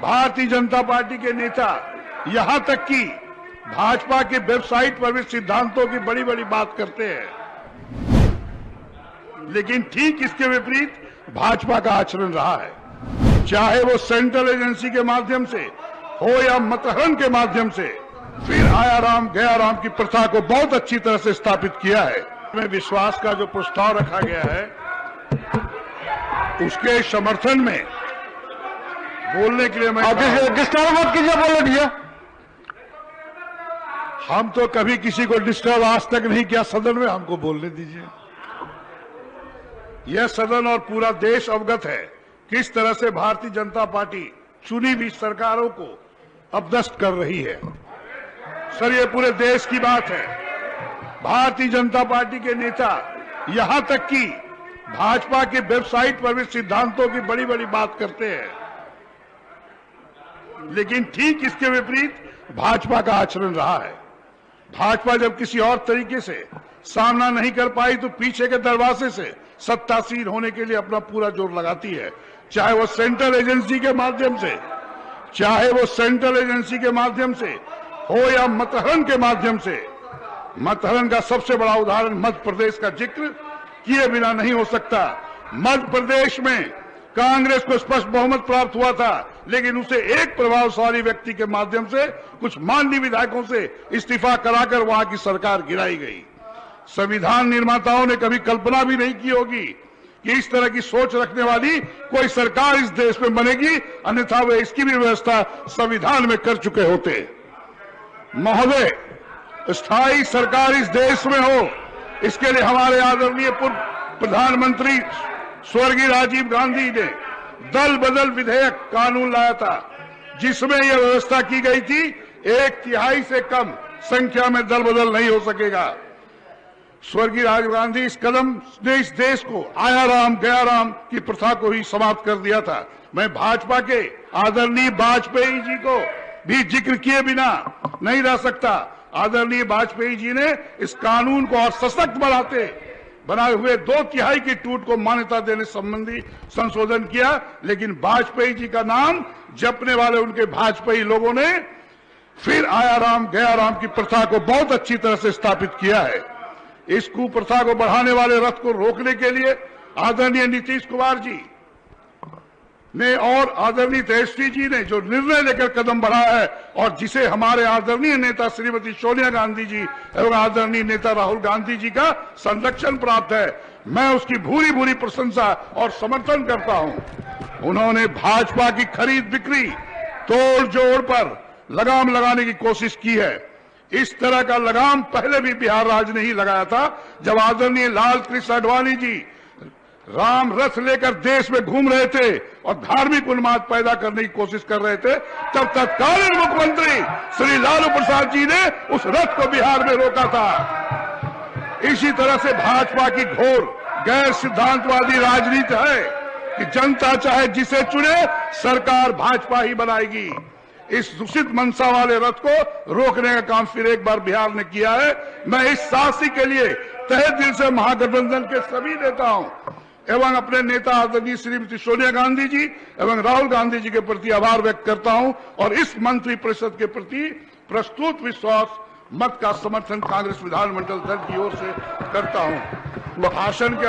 Bharatiya Janata party के नेता यहां तक कि भाजपा के वेबसाइट पर भी सिद्धांतों की बड़ी बड़ी बात करते हैं, लेकिन ठीक इसके विपरीत भाजपा का आचरण रहा है। चाहे वो सेंट्रल एजेंसी के माध्यम से हो या मतहरण के माध्यम से, फिर आया राम गया राम की प्रथा को बहुत अच्छी तरह से स्थापित किया है। में विश्वास का जो प्रस्ताव रखा गया है उसके समर्थन में बोलने के लिए मैं डिस्टर्ब मत कीजिए, बोले भैया। हम तो कभी किसी को डिस्टर्ब आज तक नहीं किया सदन में, हमको बोलने दीजिए। यह सदन और पूरा देश अवगत है किस तरह से भारतीय जनता पार्टी चुनी हुई सरकारों को अपदस्थ कर रही है। सर, ये पूरे देश की बात है। भारतीय जनता पार्टी के नेता यहां तक कि भाजपा के वेबसाइट पर भी सिद्धांतों की बड़ी बड़ी बात करते हैं, लेकिन ठीक इसके विपरीत भाजपा का आचरण रहा है। भाजपा जब किसी और तरीके से सामना नहीं कर पाई तो पीछे के दरवाजे से सत्तासीन होने के लिए अपना पूरा जोर लगाती है। चाहे वो सेंट्रल एजेंसी के माध्यम से हो या मतहरण के माध्यम से। मतहरण का सबसे बड़ा उदाहरण मध्य प्रदेश का जिक्र किए बिना नहीं हो सकता। मध्य प्रदेश में कांग्रेस को स्पष्ट बहुमत प्राप्त हुआ था, लेकिन उसे एक प्रभावशाली व्यक्ति के माध्यम से कुछ माननीय विधायकों से इस्तीफा कराकर वहां की सरकार गिराई गई। संविधान निर्माताओं ने कभी कल्पना भी नहीं की होगी कि इस तरह की सोच रखने वाली कोई सरकार इस देश में बनेगी, अन्यथा वे इसकी भी व्यवस्था संविधान में कर चुके होते। महोदय, स्थायी सरकार इस देश में हो, इसके लिए हमारे आदरणीय पूर्व प्रधानमंत्री स्वर्गीय राजीव गांधी ने दल बदल विधेयक कानून लाया था, जिसमें यह व्यवस्था की गई थी 1/3 से कम संख्या में दल बदल नहीं हो सकेगा। स्वर्गीय राजीव गांधी इस कदम ने इस देश को आया राम गया राम की प्रथा को ही समाप्त कर दिया था। मैं भाजपा के आदरणीय वाजपेयी जी को भी जिक्र किए बिना नहीं रह सकता। आदरणीय वाजपेयी जी ने इस कानून को और सशक्त बनाए हुए 2/3 की टूट को मान्यता देने संबंधी संशोधन किया, लेकिन वाजपेयी जी का नाम जपने वाले उनके भाजपेयी लोगों ने फिर आया राम गया राम की प्रथा को बहुत अच्छी तरह से स्थापित किया है। इस कुप्रथा को बढ़ाने वाले रथ को रोकने के लिए आदरणीय नीतीश कुमार जी ने और आदरणीय तेजस्वी जी ने जो निर्णय लेकर कदम बढ़ाया है और जिसे हमारे आदरणीय नेता श्रीमती सोनिया गांधी जी एवं आदरणीय नेता राहुल गांधी जी का संरक्षण प्राप्त है, मैं उसकी भूरी भूरी प्रशंसा और समर्थन करता हूं। उन्होंने भाजपा की खरीद बिक्री तोड़ जोड़ पर लगाम लगाने की कोशिश की है। इस तरह का लगाम पहले भी बिहार राज्य ने ही लगाया था, जब आदरणीय लाल कृष्ण आडवाणी जी राम रथ लेकर देश में घूम रहे थे और धार्मिक उन्माद पैदा करने की कोशिश कर रहे थे। तब तत्कालीन मुख्यमंत्री श्री लालू प्रसाद जी ने उस रथ को बिहार में रोका था। इसी तरह से भाजपा की घोर गैर सिद्धांतवादी राजनीति है कि जनता चाहे जिसे चुने, सरकार भाजपा ही बनाएगी। इस दूषित मंशा वाले रथ को रोकने का काम फिर एक बार बिहार ने किया है। मैं इस साहसी के लिए तहे दिल से महागठबंधन के सभी नेताओं एवं अपने नेता आदरणीय श्रीमती सोनिया गांधी जी एवं राहुल गांधी जी के प्रति आभार व्यक्त करता हूं और इस मंत्री परिषद के प्रति प्रस्तुत विश्वास मत का समर्थन कांग्रेस विधानमंडल दल की ओर से करता हूं। भाषण के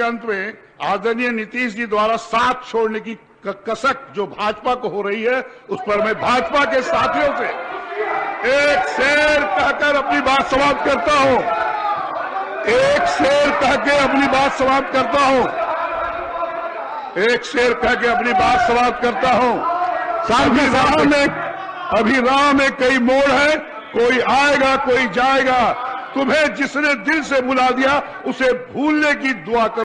अंत में आदरणीय नीतीश जी द्वारा साथ छोड़ने की कसक जो भाजपा को हो रही है, उस पर मैं भाजपा के साथियों से एक शेर कहकर अपनी बात समाप्त करता हूं। एक शेर कह के अपनी बात समाप्त करता हूं। अभी राह में कई मोड़ है, कोई आएगा कोई जाएगा। तुम्हें जिसने दिल से बुला दिया उसे भूलने की दुआ कर